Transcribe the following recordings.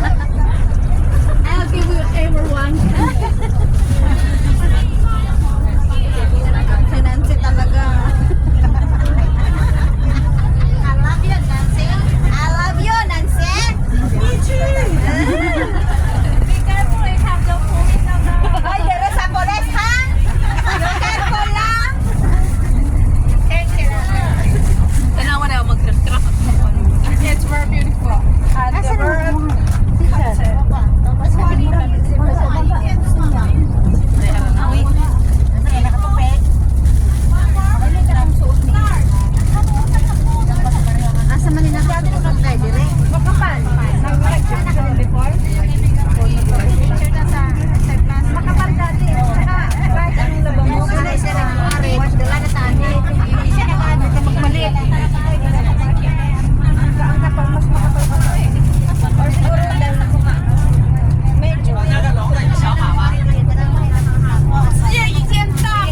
I'll give you everyone. Nancy talaga. I love you, Nancy. I love you, Nancy. Me too. Be careful, you have the police on the... Ay, there is a police, ha? Be careful lang. Tanawa na mag-crack. It's very beautiful. And the bird... Asa man nila dati ko kay dire. Makapal. Nag-lecture na kami before. Lecture na sa class. Makapal dati. Kahit anong labang mo. Wala siya nag-ari, dala na tani. Hindi siya nakaano ka magmalit. Ang kapal, mas makapal pa to eh. Or siguro dahil na ko ka. Medyo. Yeah, you can't stop.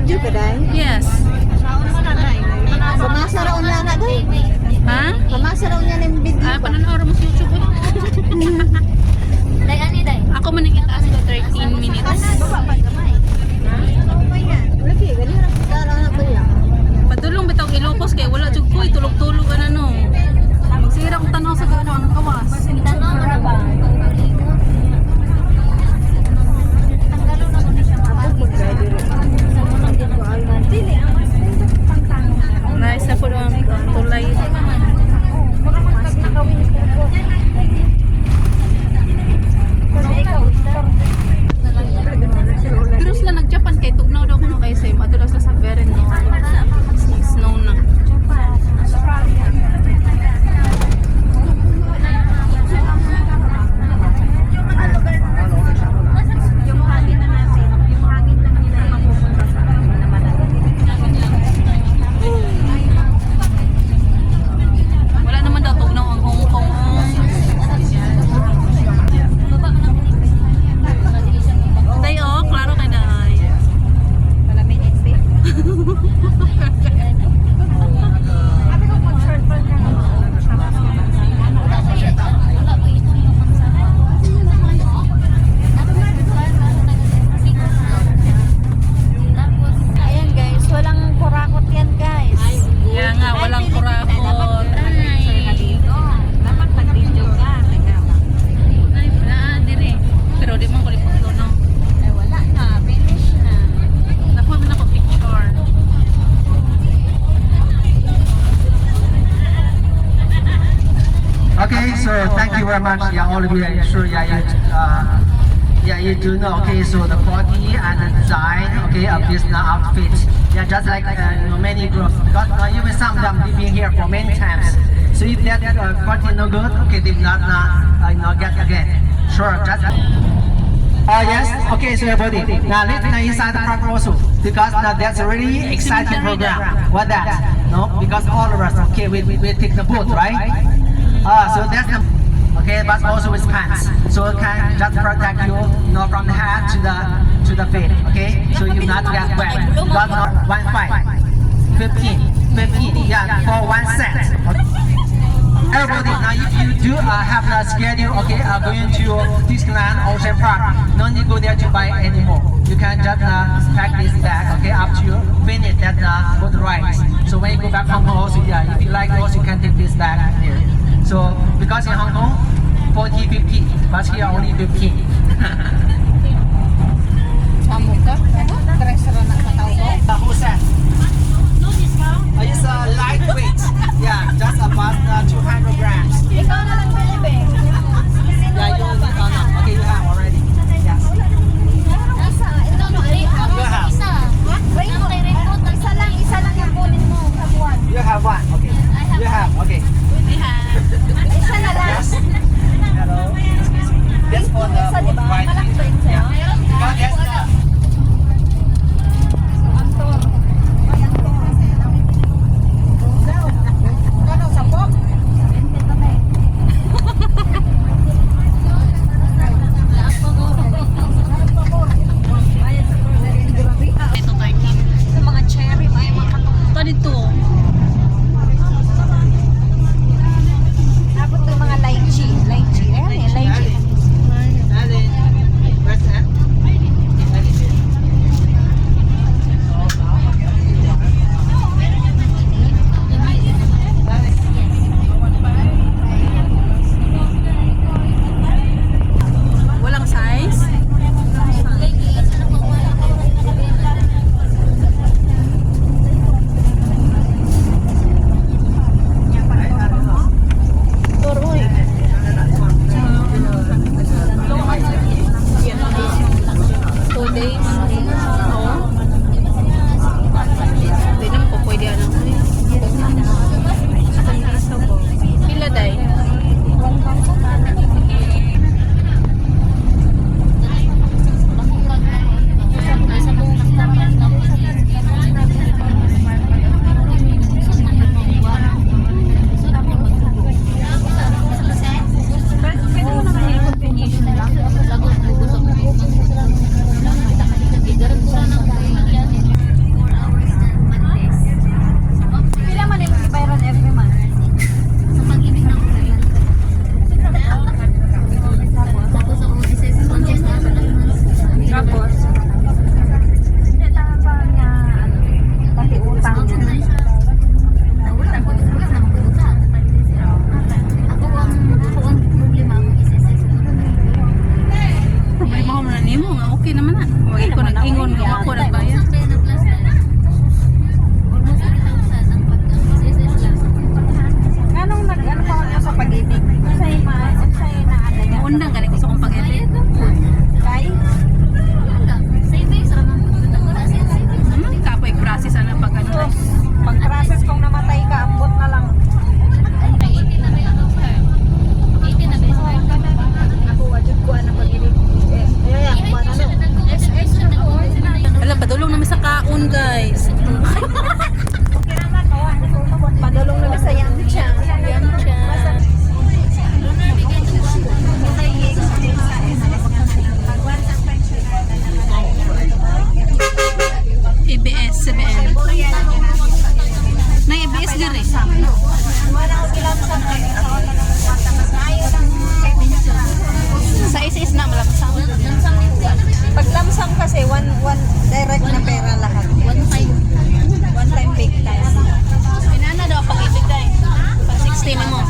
Nag-video ka dahil? Yes. Pamasa raw niya na dahil. Ha? Pamasa raw niya ng video Ah, ba? pananoorin mo sa YouTube. Day, ani day? Ako manigitaas ko 13 minutes. Lagi, ganyan ang sigara na ba yan? Padulong bitaw ilupos kay wala jud ko tulog-tulog ano. Magsira kong tanaw sa gano ang kawas. Tanaw mo na ba? Nice na po ang tulay. Pero sila nag-Japan kay tugnaw daw kuno kay same. Ato daw sila sa Beren no. Snow na. Yung hangin na natin, yung hangin lang nila yung mapupunta sa amin na malalim. Wala naman daw tugnaw ang Hong Kong. Day oh, klaro kay day. Wala minutes eh. Sabi ko kung short pa ka Ayan guys, walang kurakot yan guys. Kaya nga walang kurakot. Ay. dapat nag-video ka. Teka lang. Ay, dire. Pero di man ko lipot no. Ay wala na, finish na. Nakuha man ako picture. Okay, so thank you very much. Yeah, all of you. I'm sure you do know. Okay, so the quality and the design, okay, of this outfit. Yeah, just like many groups. Because even some of them they've been here for many times. So if that quality no good, okay, they will not get again. Sure, just. Yes, okay, so everybody. Now let's go inside the park also. Because that's a really exciting program. What that? No, because all of us, okay, we take the boat, right? So that's the, okay, but also with pants. So it can just protect you, from the head to the feet, okay? So you not get wet. But not 15, yeah, for one set. Everybody, now if you do have a schedule, okay, going to Disneyland Ocean Park, no need go there to buy anymore. You can just pack this bag, okay, up to you, finish that boat ride. So when you go back home also, yeah, if you like also, you can take this bag here. So because in Hong Kong, 40, 50, but here only 15. Amo ka? Treasure na sa tao ko. The whole set. It's lightweight. Yeah, just about 200 grams. Ikaw na lang Felipe. Yeah, you only okay, you have already. Yes. Isa, ito no, raincoat. You have. Isa. Raincoat. Isa lang yung kunin mo sa buwan. You have one. Okay. You have. Okay. Isa na lang. Yes. Hello. This for the Isa, di ba? white. Malaki ba yun sa'yo? Yeah. Because that's the kaon guys. Padulong na sa Yamcha. EBS, CBN. Na EBS dire. Sa is na malamsam. Pag lamsam kasi, one direct na pera lahat. One time big time. Inana daw pag-ibig dahil. Pag 16 mo.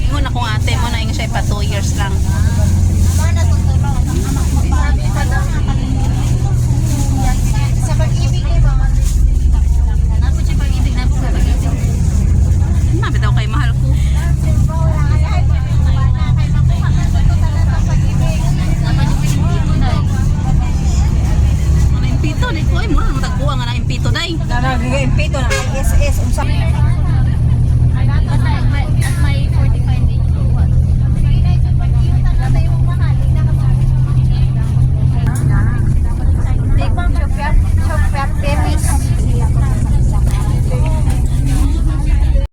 Ingon akong ate mo na yung siya pa 2 years lang. Sa pag-ibig ni Mama. Napo siya pag-ibig, napo ka pag-ibig. Mabi daw kay mahal ko. Ano yung pito? Di ko ay mura. Matagpuan nga na yung pito day. Nag-impito na kay SS. Unsa